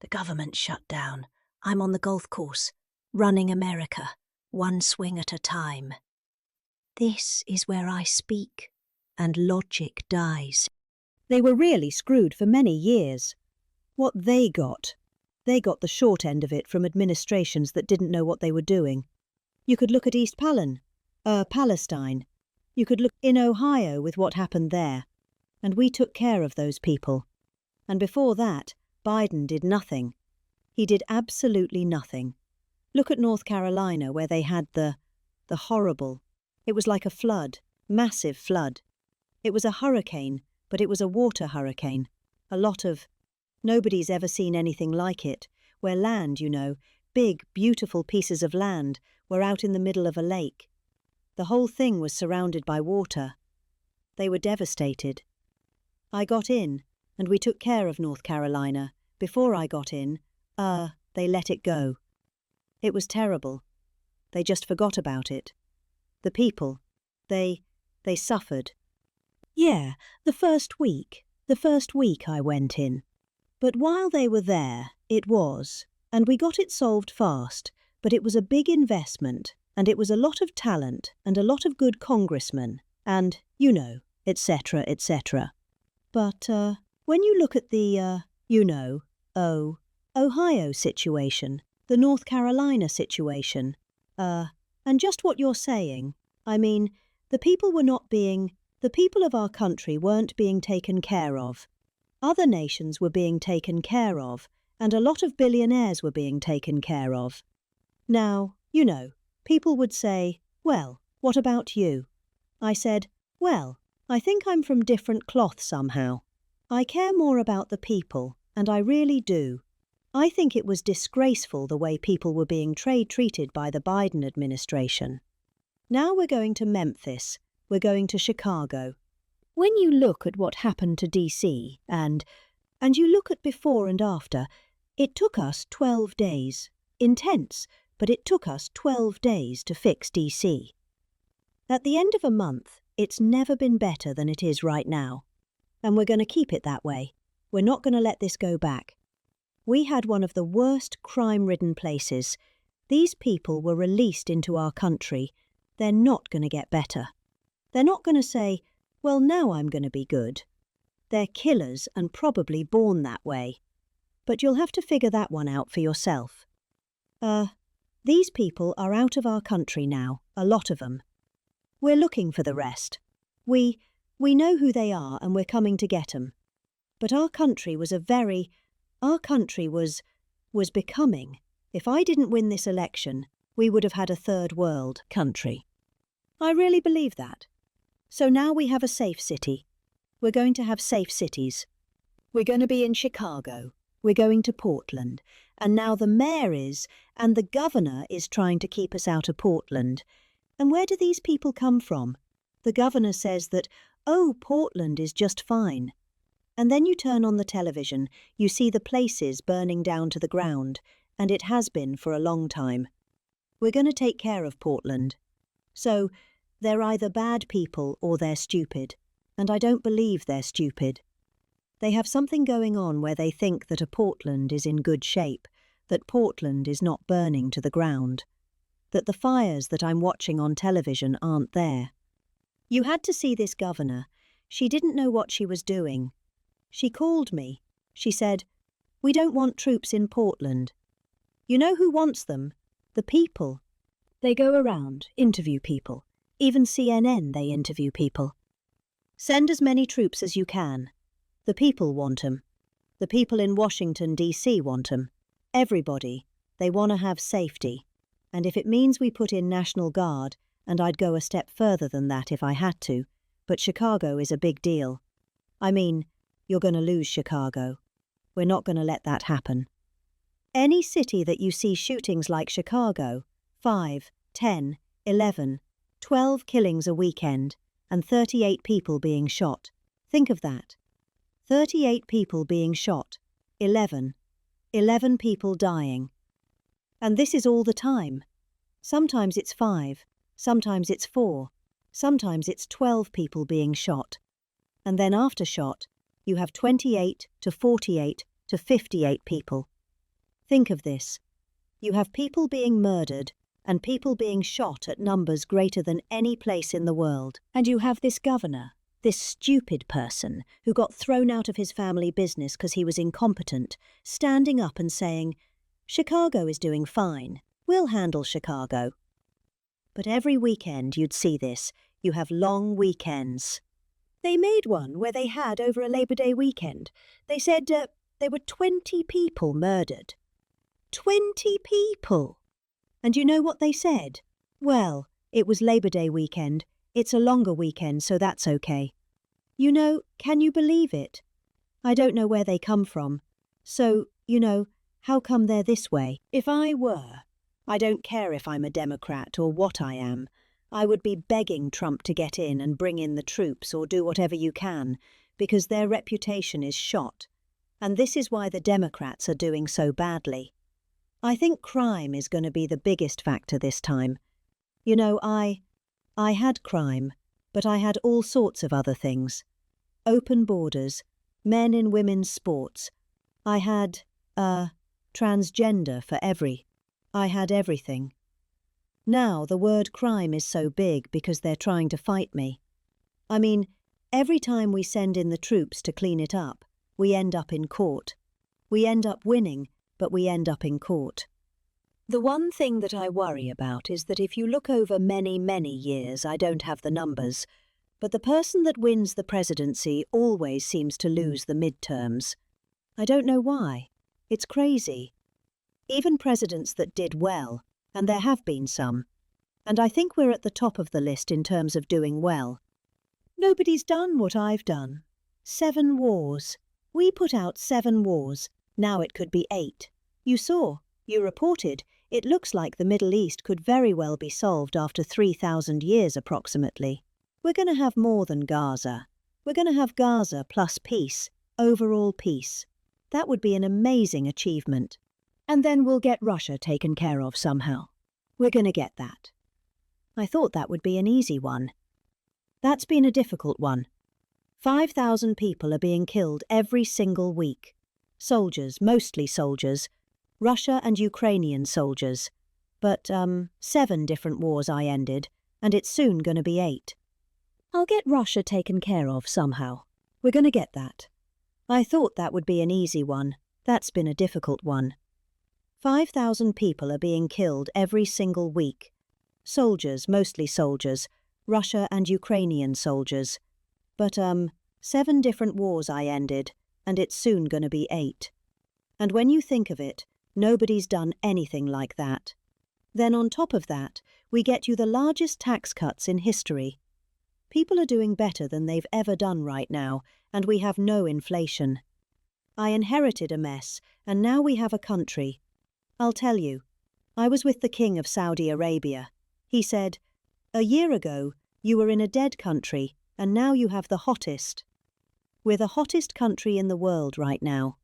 The government's shut down. I'm on the golf course, running America, one swing at a time. This is where I speak, and logic dies. They were really screwed for many years. What they got the short end of it from administrations that didn't know what they were doing. You could look at East Palestine. You could look in Ohio with what happened there. And we took care of those people. And before that, Biden did nothing. He did absolutely nothing. Look at North Carolina, where they had the horrible. It was like a flood, massive flood. It was a hurricane, but it was a water hurricane. Nobody's ever seen anything like it, where land, big, beautiful pieces of land were out in the middle of a lake. The whole thing was surrounded by water. They were devastated. I got in, and we took care of North Carolina. Before I got in, they let it go. It was terrible. They just forgot about it. The people, they suffered. Yeah, the first week I went in. But while they were there, and we got it solved fast, but it was a big investment, and it was a lot of talent, and a lot of good congressmen, and, etc., etc. But, when you look at the, Ohio situation, the North Carolina situation, and just what you're saying, I mean, the people of our country weren't being taken care of. Other nations were being taken care of, and a lot of billionaires were being taken care of. Now, people would say, well, what about you? I said, well, I think I'm from different cloth somehow. I care more about the people, and I really do. I think it was disgraceful the way people were being treated by the Biden administration. Now we're going to Memphis. We're going to Chicago. When you look at what happened to DC and you look at before and after, it took us 12 days. Intense, but it took us 12 days to fix DC. At the end of a month, it's never been better than it is right now. And we're going to keep it that way. We're not going to let this go back. We had one of the worst crime-ridden places. These people were released into our country. They're not going to get better. They're not going to say, well, now I'm going to be good. They're killers and probably born that way. But you'll have to figure that one out for yourself. These people are out of our country now, a lot of them. We're looking for the rest. We know who they are and we're coming to get them. But our country was becoming. If I didn't win this election, we would have had a third world country. I really believe that. So now we have a safe city. We're going to have safe cities. We're going to be in Chicago. We're going to Portland. And now the mayor and the governor is trying to keep us out of Portland. And where do these people come from? The governor says that, Portland is just fine. And then you turn on the television, you see the places burning down to the ground, and it has been for a long time. We're going to take care of Portland. So, they're either bad people or they're stupid, and I don't believe they're stupid. They have something going on where they think that a Portland is in good shape, that Portland is not burning to the ground, that the fires that I'm watching on television aren't there. You had to see this governor. She didn't know what she was doing. She called me. She said, "We don't want troops in Portland." You know who wants them? The people. They go around, interview people. Even CNN, they interview people. Send as many troops as you can. The people want 'em. The people in Washington, D.C. want 'em. Everybody. They want to have safety. And if it means we put in National Guard, and I'd go a step further than that if I had to, but Chicago is a big deal. I mean, you're going to lose Chicago. We're not going to let that happen. Any city that you see shootings like Chicago, 5, 10, 11, 12 killings a weekend, and 38 people being shot. Think of that. 38 people being shot, 11 people dying. And this is all the time. Sometimes it's 5, sometimes it's 4, sometimes it's 12 people being shot. And then after shot, you have 28 to 48 to 58 people. Think of this. You have people being murdered and people being shot at numbers greater than any place in the world. And you have this governor, this stupid person who got thrown out of his family business because he was incompetent, standing up and saying, "Chicago is doing fine. We'll handle Chicago." But every weekend you'd see this. You have long weekends. They made one where they had over a Labor Day weekend. They said there were 20 people murdered. 20 people! And you know what they said? Well, it was Labor Day weekend. It's a longer weekend, so that's okay. You know, can you believe it? I don't know where they come from. So, how come they're this way? If I were, I don't care if I'm a Democrat or what I am, I would be begging Trump to get in and bring in the troops or do whatever you can, because their reputation is shot. And this is why the Democrats are doing so badly. I think crime is going to be the biggest factor this time. I had crime, but I had all sorts of other things. Open borders, men in women's sports. I had, transgender for I had everything. Now the word crime is so big because they're trying to fight me. I mean, every time we send in the troops to clean it up, we end up in court. We end up winning, but we end up in court. The one thing that I worry about is that if you look over many, many years, I don't have the numbers, but the person that wins the presidency always seems to lose the midterms. I don't know why. It's crazy. Even presidents that did well, and there have been some, and I think we're at the top of the list in terms of doing well. Nobody's done what I've done. 7 wars. We put out 7 wars. Now it could be 8. You reported, it looks like the Middle East could very well be solved after 3,000 years approximately. We're going to have more than Gaza. We're going to have Gaza plus peace, overall peace. That would be an amazing achievement. And then we'll get Russia taken care of somehow. We're going to get that. I thought that would be an easy one. That's been a difficult one. 5,000 people are being killed every single week. Soldiers, mostly soldiers. Russia and Ukrainian soldiers. But, 7 different wars I ended, and it's soon going to be 8. I'll get Russia taken care of somehow. We're going to get that. I thought that would be an easy one. That's been a difficult one. 5,000 people are being killed every single week. Soldiers, mostly soldiers. Russia and Ukrainian soldiers. But, 7 different wars I ended, and it's soon going to be 8. And when you think of it, nobody's done anything like that. Then on top of that, we get you the largest tax cuts in history. People are doing better than they've ever done right now, and we have no inflation. I inherited a mess, and now we have a country. I'll tell you, I was with the King of Saudi Arabia. He said, "A year ago, you were in a dead country, and now you have the hottest. We're the hottest country in the world right now.